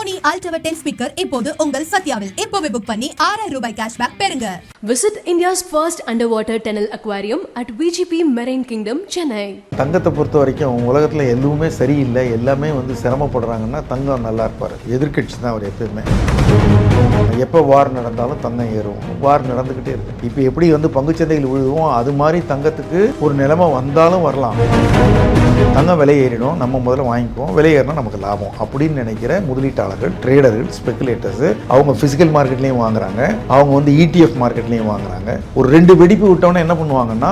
Sony Altiva 10 speaker இப்போது உங்கள் சத்யாவில். இப்போவே புக் பண்ணி 6000 ரூபாய் கேஷ்பேக் பெறுங்க. Visit India's first underwater tunnel aquarium at VGP Marine Kingdom, Chennai. தங்கத்தை பொறுத்த வரைக்கும் உலகத்தில் எதுவுமே சரியில்லை, எல்லாமே தரமப்படுறாங்கன்னா தங்கம் நல்லா இருப்பார். எதிர்கட்சி தான் அவர் எப்பயுமே. எப்போ வார் நடந்தாலும் தங்கம் ஏறும். வார் நடந்துக்கிட்டே இருக்கு. இப்போ எப்படி பங்குச்சந்தைகள் விழுவோம், அது மாதிரி தங்கத்துக்கு ஒரு நிலைமை வந்தாலும் வரலாம். தங்கம் விலை ஏறிடும், நம்ம முதல்ல வாங்கிக்குவோம், விலை ஏறினா நமக்கு லாபம் அப்படின்னு நினைக்கிற முதலீட்டாளர்கள், ட்ரேடர்கள், ஸ்பெகுலேட்டர்ஸ் அவங்க ஃபிசிக்கல் மார்க்கெட்லேயும் வாங்குறாங்க, அவங்க ETF மார்க்கெட்லேயும் வாங்குறாங்க. ஒரு 2 வெடிப்பு விட்டோன்னே என்ன பண்ணுவாங்கன்னா,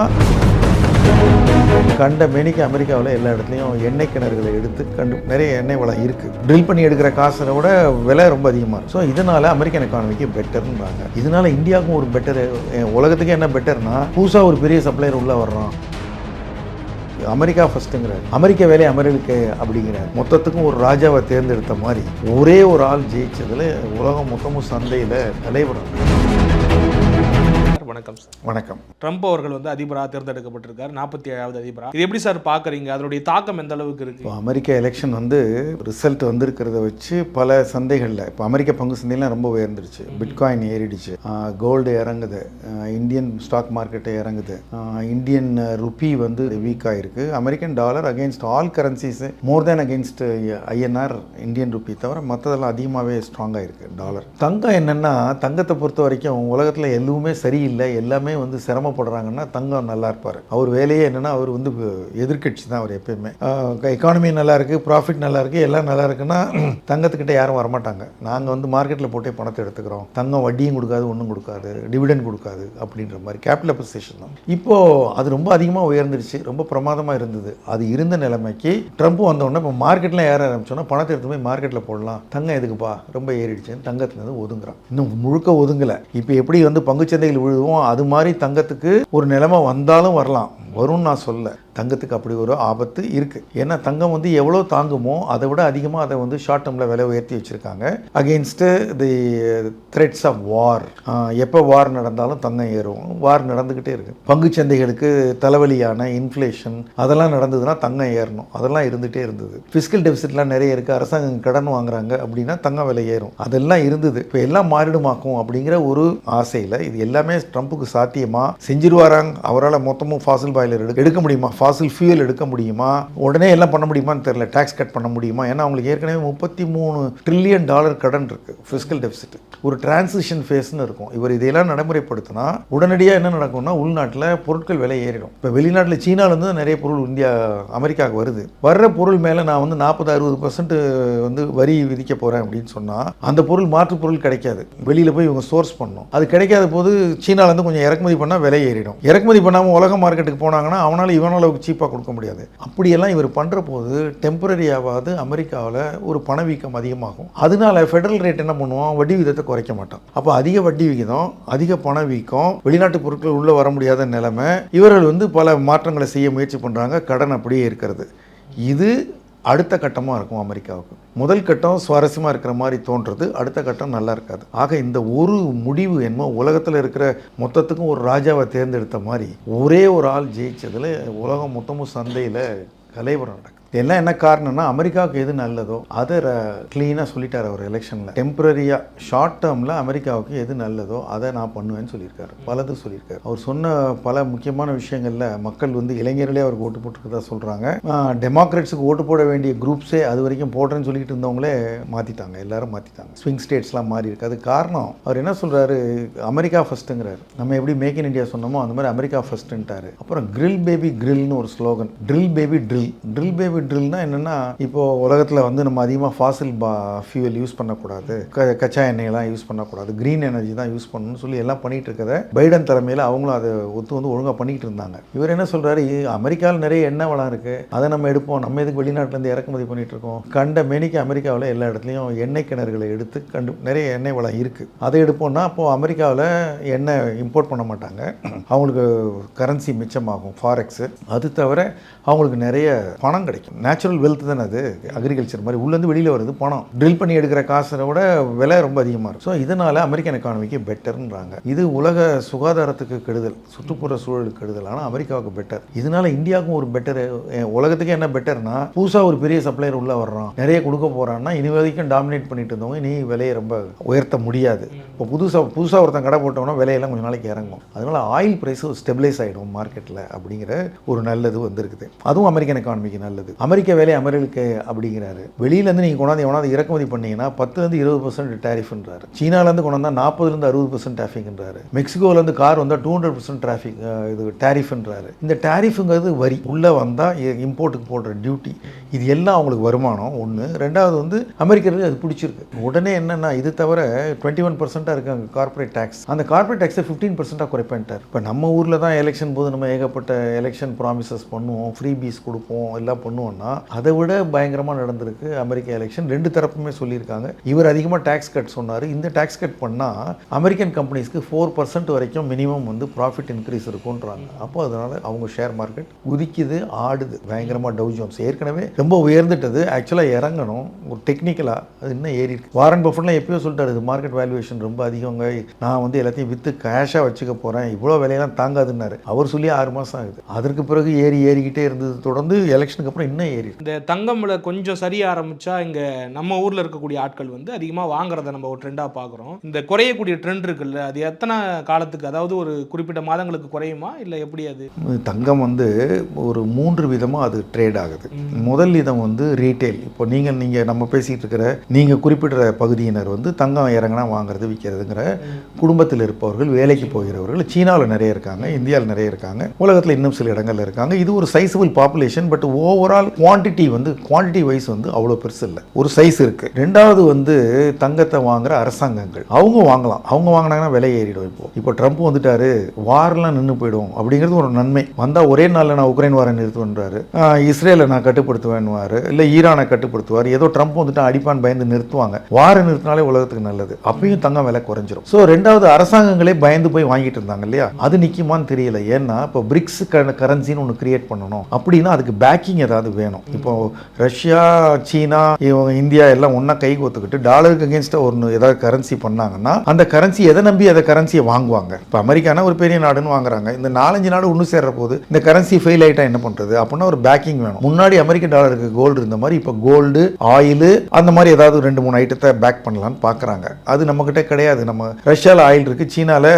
கண்ட மேனிக்கு அமெரிக்காவில் எல்லா இடத்துலையும் எண்ணெய் கிணறுகளை எடுத்து நிறைய எண்ணெய் வளம் இருக்குது. ட்ரில் பண்ணி எடுக்கிற காசை விட விலை ரொம்ப அதிகமாக இருக்கும். ஸோ இதனால் அமெரிக்கன் எக்கானமிக்கு பெட்டர்ன்றாங்க. இதனால் இந்தியாவுக்கும் ஒரு பெட்டர், உலகத்துக்கு என்ன பெட்டர்னா, புதுசாக ஒரு பெரிய சப்ளையர் உள்ளே வர்றோம். அமெரிக்கா ஃபர்ஸ்ட்டுங்கிறார், அமெரிக்க வேலை அமெரிக்க அப்படிங்கிறார். மொத்தத்துக்கும் ஒரு ராஜாவை தேர்ந்தெடுத்த மாதிரி ஒரே ஒரு ஆள் ஜெயிச்சதில் உலகம் மொத்தமும் சந்தையில் தலைவரம். வணக்கம் சார். வணக்கம். ட்ரம்ப் அவர்கள் அதிபராக தேர்ந்தெடுக்கப்பட்டிருக்காரு, 47வது அதிபராக. இது எப்படி சார் பார்க்குறீங்க? அதனுடைய தாக்கம் எந்த அளவுக்கு இருக்குது? இப்போ அமெரிக்க எலெக்ஷன் ரிசல்ட் வந்திருக்கிறத வச்சு பல சந்தைகளில் இப்போ அமெரிக்க பங்கு சந்தையெல்லாம் ரொம்ப உயர்ந்துருச்சு. பிட்காயின் ஏறிடுச்சு, கோல்டு இறங்குது, இந்தியன் ஸ்டாக் மார்க்கெட்டு இறங்குது, இந்தியன் ருப்பி வீக் ஆகிருக்கு. American dollar against all currencies more than against INR, Indian rupee தவிர மற்றதெல்லாம் அதிகமாகவே ஸ்ட்ராங்காக இருக்குது டாலர். தங்கம் என்னென்னா, தங்கத்தை பொறுத்த வரைக்கும் உலகத்தில் எதுவுமே சரியில்லை, எல்லாமே சிரமப்படுறாங்கன்னா தங்கம் நல்லா இருப்பார். அவர் வேலையே என்னன்னா, அவர் எதிர்கட்சி தான் அவர் எப்பயுமே. எக்கானமி நல்லா இருக்கு, ப்ராஃபிட் நல்லா இருக்கு, எல்லாம் நல்லா இருக்குன்னா தங்கத்துக்கிட்ட யாரும் வரமாட்டாங்க. நாங்கள் மார்க்கெட்டில் போட்டே பணத்தை எடுத்துக்கிறோம், தங்கம் வட்டியும் கொடுக்காது, ஒன்றும் கொடுக்காது, டிவிடெண்ட் கொடுக்காது அப்படின்ற மாதிரி கேபிட்டல் அப்ரிசியேஷன் தான். இப்போ அது ரொம்ப அதிகமாக உயர்ந்துருச்சு, ரொம்ப பிரமாதமாக இருந்தது. அது இருந்த நிலைமைக்கு ட்ரம்ப் வந்தோடனே இப்போ மார்க்கெட்டில் ஏற ஆரம்பிச்சோன்னா பணத்தை எடுத்து போய் மார்க்கெட்டில் போடலாம், தங்கம் எதுக்குப்பா ரொம்ப ஏறிடுச்சுன்னு தங்கத்துலேருந்து ஒதுங்குறான். இன்னும் முழுக்க ஒதுங்கலை. இப்போ எப்படி பங்குச்சந்தைகள் விழுவோம், அது மாதிரி தங்கத்துக்கு ஒரு நிலைமை வந்தாலும் வரலாம், வரும்னு நான் சொல்ல. தங்கத்துக்கு அப்படி ஒரு ஆபத்து இருக்குது. ஏன்னா தங்கம் எவ்வளோ தாங்குமோ அதை விட அதிகமாக அதை ஷார்ட் டேர்மில் விலை உயர்த்தி வச்சுருக்காங்க அகெயின்ஸ்ட்டு தி த்ரெட்ஸ் ஆஃப் வார். எப்போ வார் நடந்தாலும் தங்கம் ஏறும். வார் நடந்துக்கிட்டே இருக்குது. பங்குச்சந்தைகளுக்கு தலைவலியான இன்ஃப்ளேஷன் அதெல்லாம் நடந்ததுன்னா தங்கம் ஏறணும். அதெல்லாம் இருந்துகிட்டே இருந்தது. ஃபிஸ்கல் டெபிசிட்லாம் நிறைய இருக்குது, அரசாங்கம் கடன் வாங்குறாங்க அப்படின்னா தங்கம் விலை ஏறும். அதெல்லாம் இருந்தது. இப்போ எல்லாம் மாறிடுமாக்கும் அப்படிங்கிற ஒரு ஆசையில் இது எல்லாமே ட்ரம்ப்புக்கு சாத்தியமாக செஞ்சிருவாராங்க. அவரால் மொத்தமும் ஃபாசில் பாய்லர் எடுக்க முடியுமா, ஃபாசில் ஃபியூயல் எடுக்க முடியுமா, உடனே எல்லாம் பண்ண முடியுமான்னு தெரியல. டேக்ஸ் கட் பண்ண முடியுமா? ஏன்னா அவங்களுக்கு ஏற்கனவே $33 ட்ரில்லியன் கடன் இருக்குது, ஃபிஸ்கல் டெபிசிட். ஒரு டிரான்சிஷன் ஃபேஸ்னு இருக்கும். இவர் இதையெல்லாம் நடைமுறைப்படுத்தினா உடனடியாக என்ன நடக்கும்னா, உள்நாட்டில் பொருட்கள் விலை ஏறிடும். இப்போ வெளிநாட்டில் சீனாவிலேருந்து நிறைய பொருள் அமெரிக்காவுக்கு வருது. வர்ற பொருள் மேலே நான் 40-60% வரி விதிக்க போகிறேன் அப்படின்னு சொன்னால் அந்த பொருள் மாற்று பொருள் கிடைக்காது. வெளியில் போய் இவங்க சோர்ஸ் பண்ணணும். அது கிடைக்காத போது சீனாவிலேருந்து கொஞ்சம் இறக்குமதி பண்ணால் விலை ஏறிடும். இறக்குமதி பண்ணாமல் உலக மார்க்கெட்டுக்கு போனாங்கன்னா அவனால் இவனளவுக்கு சீப்பாக கொடுக்க முடியாது. அப்படியெல்லாம் இவர் பண்ணுற போது டெம்பரரியாவது அமெரிக்காவில் ஒரு பணவீக்கம் அதிகமாகும். அதனால ஃபெடரல் ரேட் என்ன பண்ணுவோம், வட்டி விகிதத்தை குறைக்க மாட்டோம். அப்போ அதிக வட்டி விகிதம், அதிக பணவீக்கம், வெளிநாட்டு பொருட்கள் உள்ளே வர முடியாத நிலைமை. இவர்கள் பல மாற்றங்களை செய்ய முயற்சி பண்ணுறாங்க. கடன் அப்படியே இருக்கிறது. இது அடுத்த கட்டமாக இருக்கும் அமெரிக்காவுக்கு. முதல் கட்டம் சுவாரஸ்யமாக இருக்கிற மாதிரி தோன்றது, அடுத்த கட்டம் நல்லா இருக்காது. ஆக இந்த ஒரு முடிவு என்னமோ உலகத்தில் இருக்கிற மொத்தத்துக்கும் ஒரு ராஜாவை தேர்ந்தெடுத்த மாதிரி ஒரே ஒரு ஆள் ஜெயிச்சதில் உலகம் மொத்தமும் சந்தையில் கலைவரம் நடக்குது. இதெல்லாம் என்ன காரணம்னா, அமெரிக்காவுக்கு எது நல்லதோ அதை க்ளீனாக சொல்லிட்டார் அவர் எலெக்ஷனில். டெம்பரரியாக ஷார்ட் டேர்மில் அமெரிக்காவுக்கு எது நல்லதோ அதை நான் பண்ணுவேன்னு சொல்லியிருக்காரு. பலது சொல்லியிருக்காரு. அவர் சொன்ன பல முக்கியமான விஷயங்களில் மக்கள் இளைஞர்களே அவருக்கு ஓட்டு போட்டுருக்கதா சொல்கிறாங்க. டெமோக்ராட்ஸுக்கு ஓட்டு போட வேண்டிய குரூப்ஸே அது வரைக்கும் போடுறேன்னு சொல்லிட்டு இருந்தவங்களே மாற்றிட்டாங்க, எல்லாரும் மாற்றிட்டாங்க. ஸ்விங் ஸ்டேட்ஸ்லாம் மாறி இருக்கு. அது காரணம் அவர் என்ன சொல்கிறாரு, அமெரிக்கா ஃபர்ஸ்ட்டுங்கிறாரு. நம்ம எப்படி மேக் இன் இண்டியா சொன்னோமோ அந்த மாதிரி அமெரிக்கா ஃபர்ஸ்ட்டுன்ட்டாரு. அப்புறம் கிரில் பேபி கிரில்னு ஒரு ஸ்லோகன். Drill baby drill. Drill baby ட்ரில்னா என்னென்னா, இப்போது உலகத்தில் நம்ம அதிகமாக ஃபாசில் ஃபியூவல் யூஸ் பண்ணக்கூடாது, கச்சா எண்ணெயெல்லாம் யூஸ் பண்ணக்கூடாது, க்ரீன் எனர்ஜி தான் யூஸ் பண்ணணும்னு சொல்லி எல்லாம் பண்ணிகிட்டு இருக்கதை பைடன் தலைமையில் அவங்களும் அதை ஒழுங்காக பண்ணிக்கிட்டு இருந்தாங்க. இவர் என்ன சொல்கிறாரு, அமெரிக்காவில் நிறைய எண்ணெய் வளம் இருக்குது, அதை நம்ம எடுப்போம், நம்ம எதுக்கு வெளிநாட்டிலேருந்து இறக்குமதி பண்ணிகிட்டு இருக்கோம். கண்ட மேனிக்கு அமெரிக்காவில் எல்லா இடத்துலையும் எண்ணெய் கிணறுகளை எடுத்து நிறைய எண்ணெய் வளம் இருக்குது, அதை எடுப்போம்னா அப்போது அமெரிக்காவில் எண்ணெய் இம்போர்ட் பண்ண மாட்டாங்க, அவங்களுக்கு கரன்சி மிச்சமாகும், ஃபாரெக்ஸு. அது தவிர அவங்களுக்கு நிறைய பணம் கிடைக்கும். நேச்சுரல் வெல்த் தானே அது, அக்ரிகல்ச்சர் மாதிரி உள்ளேருந்து வெளியில் வருது பணம், ட்ரில் பண்ணி எடுக்கிற காசை விட விலை ரொம்ப அதிகமாக இருக்கும். ஸோ இதனால் அமெரிக்கன் எக்கானமிக்கு பெட்டர்ன்றாங்க. இது உலக சுகாதாரத்துக்கு கெடுதல், சுற்றுப்புற சூழலுக்கு கெடுதல், ஆனால் அமெரிக்காவுக்கு பெட்டர். இதனால இந்தியாவுக்கும் ஒரு பெட்டர், உலகத்துக்கு என்ன பெட்டர்னா புதுசாக ஒரு பெரிய சப்ளையர் உள்ளே வர்றான், நிறைய கொடுக்க போகிறான்னா இனி வரைக்கும் டாமினேட் பண்ணிட்டு இருந்தவங்க நீ விலையை ரொம்ப உயர்த்த முடியாது. இப்போ புதுசாக ஒருத்தன் கடை போட்டோம்னா விலையெல்லாம் கொஞ்சம் நாளைக்கு இறங்கும். அதனால ஆயில் ப்ரைஸ் ஸ்டெபிளைஸ் ஆகிடும் மார்க்கெட்டில் அப்படிங்கிற ஒரு நல்லது வந்திருக்குது. அதுவும் அமெரிக்கன் எக்கானமிக்கு நல்லது. அமெரிக்க வேலை அமெரிக்க அப்படிங்கிறாரு. வெளியிலேருந்து நீங்கள் கொண்டாந்து எவனாவது இறக்குமதி பண்ணீங்கன்னா 10-20% டேரிஃப்ன்றாரு. சீனாலேருந்து கொண்டாந்தா 40-60% டேரிஃப்ன்றாரு. மெக்சிகோலேருந்து கார் வந்தால் 200% டிராஃபிக் இது டேரிஃப்ன்றாரு. இந்த டேரிஃபுங்கிறது வரி, உள்ளே வந்தால் இம்போர்ட்டுக்கு போடுற டியூட்டி, இது எல்லாம் அவங்களுக்கு வருமானம் ஒன்று. ரெண்டாவது வந்து அமெரிக்கருக்கு அது பிடிச்சிருக்கு. உடனே என்னென்னா இது தவிர 21% இருக்காங்க கார்பரேட் டேக்ஸ். அந்த கார்பரேட் டேக்ஸை 15% குறைப்பேன்ட்டார். இப்போ நம்ம ஊரில் தான் எலெக்ஷன் போது நம்ம ஏகப்பட்ட எலெக்ஷன் ப்ராமிசஸ் பண்ணுவோம், ஃப்ரீ பீஸ் கொடுப்போம், எல்லாம் பண்ணுவோம்னா அதை விட பயங்கரமாக நடந்திருக்கு அமெரிக்க எலெக்ஷன். ரெண்டு தரப்புமே சொல்லியிருக்காங்க. இவர் அதிகமாக டேக்ஸ் கட் சொன்னார். இந்த டேக்ஸ் கட் பண்ணால் அமெரிக்கன் கம்பெனிஸ்க்கு 4% வரைக்கும் மினிமம் வந்து ப்ராஃபிட் இன்க்ரீஸ் இருக்குன்றாங்க. அப்போ அதனால் அவங்க ஷேர் மார்க்கெட் குதிக்குது, ஆடுது பயங்கரமாக. டவ் ஜோன்ஸ் ஏற்கனவே ரொம்ப உயர்ந்துட்டது, ஆக்சுவலாக இறங்கணும் ஒரு டெக்னிக்கலாக, அது இன்னும் ஏறி இருக்கு. வாரன் பஃபெட்லாம் எப்பயோ சொல்லிட்டாரு இது மார்க்கெட் வேல்யூவேஷன் ரொம்ப அதிகங்க, நான் வந்து எல்லாத்தையும் விற்று கேஷாக வச்சுக்க போகிறேன், இவ்வளோ விலையெல்லாம் தாங்காதுன்னாரு. அவர் சொல்லி 6 மாதம் ஆகுது. அதற்கு பிறகு ஏறிக்கிட்டே இருந்தது, தொடர்ந்து எலெக்ஷனுக்கு அப்புறம் இன்னும் ஏறி. இந்த தங்கம்ல கொஞ்சம் சரிய ஆரம்பிச்சா இங்கே நம்ம ஊரில் இருக்கக்கூடிய ஆட்கள் வந்து அதிகமாக வாங்குறத நம்ம ஒரு ட்ரெண்டாக பார்க்குறோம். இந்த குறையக்கூடிய ட்ரெண்ட் இருக்குல்ல, அது எத்தனை காலத்துக்கு, அதாவது ஒரு குறிப்பிட்ட மாதங்களுக்கு குறையுமா இல்லை எப்படி? அது தங்கம் வந்து ஒரு 3 விதமாக அது ட்ரேட் ஆகுது. முதல் விதம் வந்து ரீட்டைல். இப்போ நீங்கள் நம்ம பேசிகிட்டு இருக்கிற நீங்கள் குறிப்பிட்ட பகுதியினர் வந்து தங்கம் இறங்கினா வாங்குறது விற்கிறதுங்கிற குடும்பத்தில் இருப்பவர்கள், வேலைக்கு போகிறவர்கள் சீனாவில் நிறைய இருக்காங்க, இந்தியாவில் நிறைய இருக்காங்க, உலகத்தில் இன்னும் சில இடங்கள்ல இருக்காங்க. இது ஒரு sizable population. But overall quantity wise வந்து அவ்வளோ பெருசு இல்லை, ஒரு சைஸ் இருக்குது. ரெண்டாவது வந்து தங்கத்தை வாங்குற அரசாங்கங்கள், அவங்க வாங்கலாம், அவங்க வாங்கினாங்கன்னா விலை ஏறிடும். இப்போ ட்ரம்ப் வந்துட்டாரு, வாரெல்லாம் நின்று போயிடும் அப்படிங்கிறது ஒரு நன்மை. வந்தால் ஒரே நாளில் நான் உக்ரைன் வாரை நிறுத்துவேன்றாரு, இஸ்ரேலை நான் கட்டுப்படுத்துவேன்னுவார், இல்லை ஈரானை கட்டுப்படுத்துவார். ஏதோ ட்ரம்ப் வந்துட்டு அடிப்பான் பயந்து நிறுத்துவாங்க. வாரை நிறுத்தினாலே உலகத்துக்கு நல்லது. அப்பயும் தங்கம் விலை குறைஞ்சிரும். ஸோ ரெண்டாவது அரசாங்கங்களே பயந்து போய் வாங்கிட்டு இருந்தாங்க இல்லையா, அது நிற்குமான்னு தெரியல. ஏன்னா இப்போ பிரிக்ஸ் கரன்சின்னு ஒன்று கிரியேட் பண்ணணும் அப்படின்னா அதுக்கு பேக்கிங் ஏதாவது வேணும். இப்போ ரஷ்யா, சீனா, இந்தியா எல்லாம் ஒன்றா கை கோத்துக்கிட்டு டாலருக்கு அகேன்ஸ்டாக ஒன்று ஏதாவது கரன்சி பண்ணாங்கன்னா அந்த கரன்சி எதை நம்பி அதை கரன்சியை வாங்குவாங்க. இப்போ அமெரிக்கானா ஒரு பெரிய நாடுன்னு வாங்குறாங்க. இந்த 4-5 நாடு ஒன்று சேர்ற போது இந்த கரன்சி ஃபெயில் ஆகிட்டா என்ன பண்ணுறது? அப்படின்னா ஒரு பேக்கிங் வேணும். முன்னாடி அமெரிக்க டாலருக்கு கோல்டு இருந்த மாதிரி இப்போ கோல்டு, ஆயில், அந்த மாதிரி ஏதாவது 2-3 ஐட்டத்தை பேக் பண்ணலான்னு பார்க்குறாங்க. அது நம்மக்கிட்ட கிடையாது. நம்ம ரஷ்யாவில் ஆயில் இருக்குது, சீனாவில்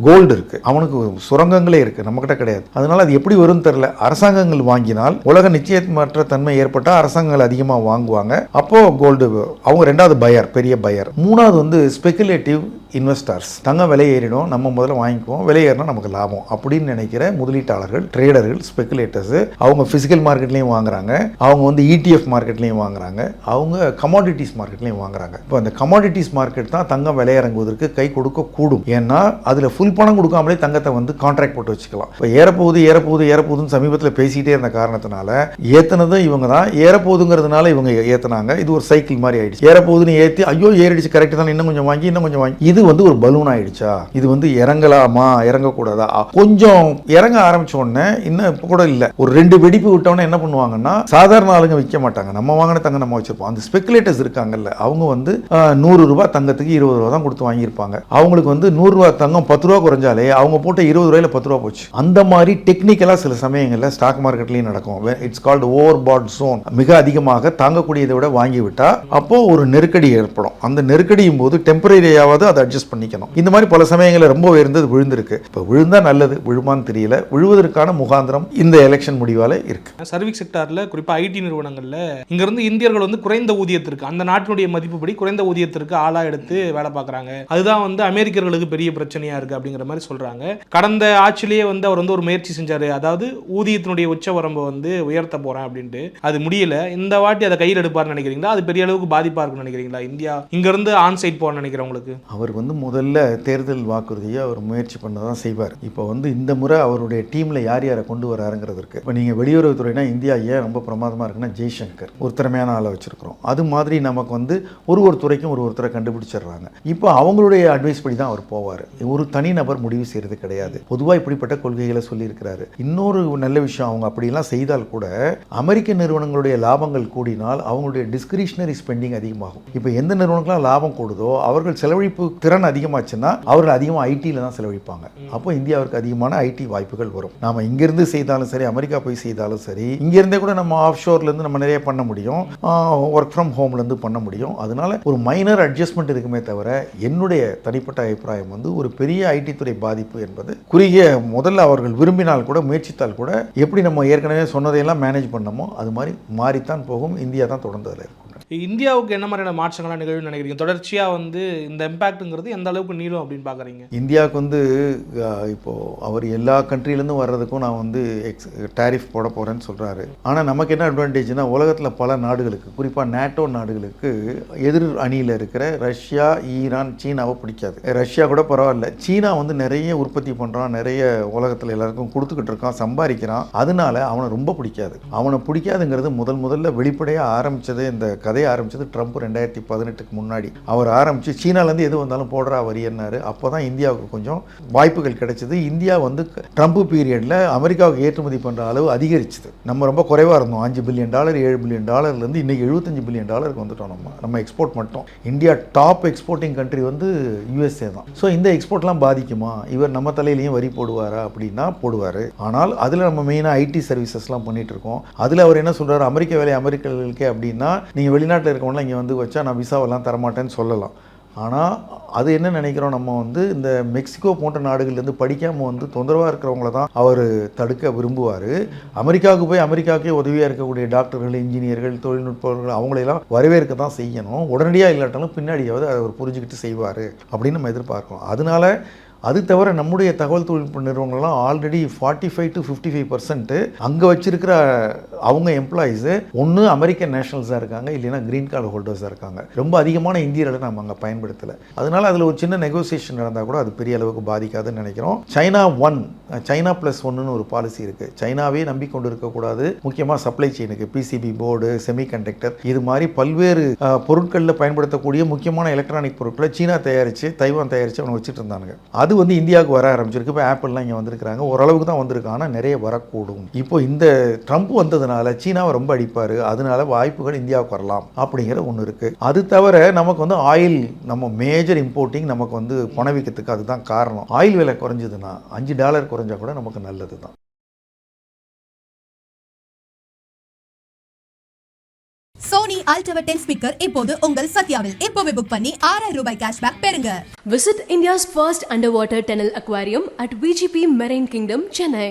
கோல்டு இருக்குது, அவனுக்கு சுரங்கங்களே இருக்குது, நம்மக்கிட்ட கிடையாது. அதனால அது எப்படி வரும்னு தெரியல. அரசாங்கங்கள் வாங்கினால் உலக நிச்சயமற்ற தன்மை ஏற்பட்டால் அரசாங்கங்கள் அதிகமாக வாங்குவாங்க. அப்போ கோல்டு அவங்க ரெண்டாவது பையர், பெரிய பையர். மூணாவது வந்து ஸ்பெகுலேட்டிவ் இன்வெஸ்டர்ஸ். தங்கம் விலை ஏறிடும், நம்ம முதல்ல வாங்கிக்குவோம், விலை ஏறினா நமக்கு லாபம் அப்படின்னு நினைக்கிற முதலீட்டாளர்கள், ட்ரேடர்கள், ஸ்பெகுலேட்டர்ஸ். அவங்க ஃபிசிக்கல் மார்க்கெட்லையும் வாங்குறாங்க, அவங்க வந்து ETF மார்க்கெட்லையும் வாங்குறாங்க, அவங்க கமாடிட்டிஸ் மார்க்கெட்லையும் வாங்குறாங்க. இப்போ அந்த கமாடிட்டிஸ் மார்க்கெட் தான் தங்கம் விலை இறங்குவதற்கு கை கொடுக்க கூடும். ஏன்னா அதில் ஃபுல் பணம் கொடுக்காமலே தங்கத்தை வந்து கான்ட்ராக்ட் போட்டு வச்சுக்கலாம். இப்போ ஏறப்போகுதுன்னு சமீபத்தில் பேசிக்கிட்டே இருந்த காரணத்தினால ஏற்றினதும் இவங்க தான், ஏறப்போகுதுங்கிறதுனால இவங்க ஏற்றினாங்க. இது ஒரு சைக்கிள் மாதிரி ஆயிடுச்சு. ஏறப்போகுதுன்னு ஏற்றி ஐயோ ஏறிடுச்சு கரெக்ட் தான், இன்னும் கொஞ்சம் வாங்கி இது வந்து ஒரு பலூன் ஆயிடுச்சா? இது வந்து இறங்கலாமா இறங்கக்கூடாதா? கொஞ்சம் இறங்க ஆரம்பிச்ச உடனே இன்னும் இப்போ கூட இல்லை, ஒரு 2 வெடிப்பு விட்டவொடனே என்ன பண்ணுவாங்கன்னா சாதாரண ஆளுங்க விற்க மாட்டாங்க. நம்ம வாங்கின தங்கம் நம்ம வச்சிருப்போம். அந்த ஸ்பெகுலேட்டர்ஸ் இருக்காங்கல்ல, அவங்க வந்து 100 ரூபாய் தங்கத்துக்கு 20 ரூபா தான் கொடுத்து வாங்கியிருப்பாங்க. அவங்களுக்கு வந்து 100 ரூபா தங்கம் 10 ரூபா குறைஞ்சாலே அவங்க போட்ட 20 ரூபாயில 10 ரூபா போச்சு. அந்த மாதிரி டெக்னிக்கலாக சில சமயங்களில் ஸ்டாக் மார்க்கெட்லையும் நடக்கும். It's called overbought zone. மிக அதிகமாக தாங்கக்கூடியதை விட வாங்கி விட்டா அப்போ ஒரு நெருக்கடி ஏற்படும். அந்த நெருக்கடியும் போது டெம்பரரியாவது அதை அட்ஜஸ்ட் பண்ணிக்கணும். இந்த மாதிரி பல சமயங்களில் ரொம்ப உயர்ந்தது விழுந்திருக்கு. இப்போ விழுந்தா நல்லது, விழுமான்னு தெரியல. விழுவதற்கான முகாந்திரம் இந்த எலெக்ஷன் முடிவால இருக்கு. சர்வீஸ் செக்டார்ல குறிப்பா ஐடி நிறுவனங்கள்ல இங்க இருந்து இந்தியர்கள் வந்து குறைந்த ஊதியத்திற்கு, அந்த நாட்டினுடைய மதிப்புப்படி குறைந்த ஊதியத்திற்கு ஆளா எடுத்து வேலை பார்க்குறாங்க. அதுதான் வந்து அமெரிக்கர்களுக்கு பெரிய பிரச்சனையா இருக்கு அப்படிங்கிற மாதிரி சொல்றாங்க. கடந்த ஆட்சியிலேயே வந்து அவர் வந்து ஒரு முயற்சி செஞ்சாரு, அதாவது ஊதியத்தினுடைய உச்ச வரம்பை வந்து உயர்த்த போறேன் அப்படின்ட்டு. அது முடியல. இந்த வாட்டி அதை கையில் எடுப்பார்னு நினைக்கிறீங்களா? அது பெரிய அளவுக்கு பாதிப்பா இருக்குன்னு நினைக்கிறீங்களா? இந்தியா இங்க இருந்து ஆன் சைட் போறேன்னு நினைக்கிறவங்களுக்கு அவர் வந்து முதல்ல தேர்தல் வாக்குறுதியை அவர் முயற்சி பண்ணதான் செய்வார். இப்போ வந்து இந்த முறை அவருடைய டீமில் யார் யாரை கொண்டு வராருங்கிறதுக்கு, இப்போ நீங்கள் வெளியுறவுத்துறைனா இந்தியா ஏன் ரொம்ப பிரமாதமாக இருக்குன்னா ஜெய்சங்கர் ஒரு திறமையான ஆளை வச்சிருக்கிறோம். அது மாதிரி நமக்கு வந்து ஒரு துறைக்கும் ஒருத்தரை கண்டுபிடிச்சிடுறாங்க. இப்போ அவங்களுடைய அட்வைஸ் படி தான் அவர் போவார். ஒரு தனிநபர் முடிவு செய்கிறது கிடையாது. பொதுவாக இப்படிப்பட்ட கொள்கைகளை சொல்லியிருக்கிறாரு. இன்னொரு நல்ல விஷயம், அவங்க அப்படிலாம் செய்தால் கூட அமெரிக்க நிறுவனங்களுடைய லாபங்கள் கூடினால் அவங்களுடைய டிஸ்கிரிஷனரி ஸ்பெண்டிங் அதிகமாகும். இப்போ எந்த நிறுவனங்களாம் லாபம் கூடுதோ அவர்கள் செலவழிப்பு திறன் அதிகமாச்சுன்னா அவர்கள் அதிகமாக ஐடியில் தான் செலவழிப்பாங்க. அப்போ இந்தியாவிற்கு அதிகமான ஐடி வாய்ப்புகள் வரும். நாம் இங்கிருந்து செய்தாலும் சரி, அமெரிக்கா போய் செய்தாலும் சரி, இங்கிருந்தே கூட நம்ம ஆஃப் ஷோர்லேருந்து நம்ம நிறைய பண்ண முடியும், ஒர்க் ஃப்ரம் ஹோம்லேருந்து பண்ண முடியும். அதனால ஒரு மைனர் அட்ஜஸ்ட்மெண்ட் இருக்குமே தவிர என்னுடைய தனிப்பட்ட அபிப்பிராயம் வந்து ஒரு பெரிய ஐடி துறை பாதிப்பு என்பது குறுகிய முதல்ல அவர்கள் விரும்பினால் கூட முயற்சித்தால் கூட எப்படி நம்ம ஏற்கனவே சொன்னதையெல்லாம் மேனேஜ் பண்ணமோ அது மாதிரி மாறித்தான் போகும். இந்தியா தான் தொடர்ந்து அதில் இருக்கும். இந்தியாவுக்கு என்ன மாதிரியான மாற்றங்கள்லாம் நிகழ்வுன்னு நினைக்கிறீங்க? தொடர்ச்சியாக வந்து இந்த இம்பேக்ட்டுங்கிறது எந்த அளவுக்கு நீளும் அப்படின்னு பார்க்குறீங்க? இந்தியாவுக்கு வந்து இப்போது அவர் எல்லா கண்ட்ரிலேருந்தும் வர்றதுக்கும் நான் வந்து டேரிஃப் போட போகிறேன்னு சொல்கிறாரு. ஆனால் நமக்கு என்ன அட்வான்டேஜ்னா உலகத்தில் பல நாடுகளுக்கு, குறிப்பாக நேட்டோ நாடுகளுக்கு எதிர் அணியில் இருக்கிற ரஷ்யா, ஈரான், சீனாவை பிடிக்காது. ரஷ்யா கூட பரவாயில்ல, சீனா வந்து நிறைய உற்பத்தி பண்ணுறான், நிறைய உலகத்தில் எல்லாருக்கும் கொடுத்துக்கிட்டு இருக்கான், சம்பாதிக்கிறான். அதனால அவனை ரொம்ப பிடிக்காது. அவனை பிடிக்காதுங்கிறது முதல்ல வெளிப்படையாக ஆரம்பித்தது, இந்த கதையை ஆரம்பித்தது ட்ரம்ப் 2018 முன்னாடி. அவர் ஆரம்பித்து சீனாலேருந்து எது வந்தாலும் போடுறா வரி என்னாரு. அப்போ தான் இந்தியாவுக்கு கொஞ்சம் வாய்ப்புகள் கிடைச்சிது. இந்தியா வந்து ட்ரம்ப் பீரியடில் அமெரிக்காவுக்கு ஏற்றுமதி பண்ணுற அளவு அதிகரிச்சுது. நம்ம ரொம்ப குறைவாக இருந்தோம். $5 பில்லியன் $7 பில்லியன் இன்றைக்கி $75 பில்லியன் வந்துட்டோம். நம்ம எக்ஸ்போர்ட் மட்டும். இந்தியா டாப் எக்ஸ்போர்ட்டிங் கண்ட்ரி வந்து USA தான். ஸோ இந்த எக்ஸ்போர்ட்லாம் பாதிக்குமா? இவர் நம்ம தலையிலையும் வரி போடுவாரா அப்படின்னா போடுவார். ஆனால் அதில் நம்ம மெயினாக ஐடி சர்வீசஸ்லாம் பண்ணிகிட்டு இருக்கோம். அதில் அவர் என்ன சொல்கிறார், அமெரிக்க வேலை அமெரிக்கர்களுக்கே அப்படின்னா நீங்கள் வெளிநாட்டில் இருக்கவங்களாம் இங்கே வந்து வச்சா நான் விசாவெல்லாம் தரமாட்டேன்னு சொல்லலாம். ஆனால் அது என்ன நினைக்கிறோம், நம்ம வந்து இந்த மெக்சிகோ போன்ற நாடுகள்லேருந்து படிக்காமல் வந்து தொந்தரவாக இருக்கிறவங்கள தான் அவர் தடுக்க விரும்புவார். அமெரிக்காவுக்கு போய் அமெரிக்காவுக்கே உதவியாக இருக்கக்கூடிய டாக்டர்கள், இன்ஜினியர்கள், தொழில்நுட்பர்கள் அவங்களெல்லாம் வரவேற்க தான் செய்யணும். உடனடியாக இல்லாட்டாலும் பின்னாடியாவது அதை அவர் புரிஞ்சுக்கிட்டு செய்வார் அப்படின்னு நம்ம எதிர்பார்க்கிறோம். அதனால அது தவிர நம்முடைய தகவல் தொழில்நுட்ப நிறுவனங்கள்லாம் ஆல்ரெடி 45 to 55% அங்கே வச்சிருக்கிற அவங்க எம்ப்ளாயீஸு ஒன்று அமெரிக்கன் நேஷனல்ஸாக இருக்காங்க, இல்லைன்னா க்ரீன் கார்டு ஹோல்டர்ஸாக இருக்காங்க. ரொம்ப அதிகமான இந்தியர்களை நம்ம அங்கே பயன்படுத்தலை. அதனால் அதில் ஒரு சின்ன நெகோசியேஷன் நடந்தால் கூட அது பெரிய அளவுக்கு பாதிக்காதுன்னு நினைக்கிறோம். சைனா +1 ஒரு பாலிசி இருக்குது. சைனாவே நம்பிக்கொண்டு இருக்கக்கூடாது. முக்கியமாக சப்ளை செயினுக்கு PCB போர்டு, செமிகண்டக்டர், இது மாதிரி பல்வேறு பொருட்களில் பயன்படுத்தக்கூடிய முக்கியமான எலக்ட்ரானிக் பொருட்களை சீனா தயாரித்து, தைவான் தயாரித்து அவங்க வச்சுட்டு இருந்தாங்க. அது வந்து இந்தியாவுக்கு வர ஆரம்பிச்சிருக்கு. இப்போ ஆப்பிள்லாம் இங்கே வந்திருக்கிறாங்க. ஓரளவுக்கு தான் வந்திருக்கு, ஆனால் நிறைய வரக்கூடும். இப்போ இந்த ட்ரம்ப் வந்ததுனால சீனாவை ரொம்ப அடிப்பார். அதனால வாய்ப்புகள் இந்தியாவுக்கு வரலாம் அப்படிங்கிற ஒன்று இருக்குது. அது தவிர நமக்கு வந்து ஆயில், நம்ம மேஜர் இம்போர்ட்டிங் நமக்கு வந்து பணவீக்கத்துக்கு அதுதான் காரணம். ஆயில் விலை குறைஞ்சதுன்னா $5 குறைஞ்சா கூட நமக்கு நல்லது தான். சோனி அல்ட்ரா 10 ஸ்பீக்கர் இப்போது உங்கள் சத்யாவில். இப்போவே புக் பண்ணி $6000 கேஷ்பேக் பெறுங்க. Visit India's first underwater tunnel aquarium at VGP Marine Kingdom, Chennai.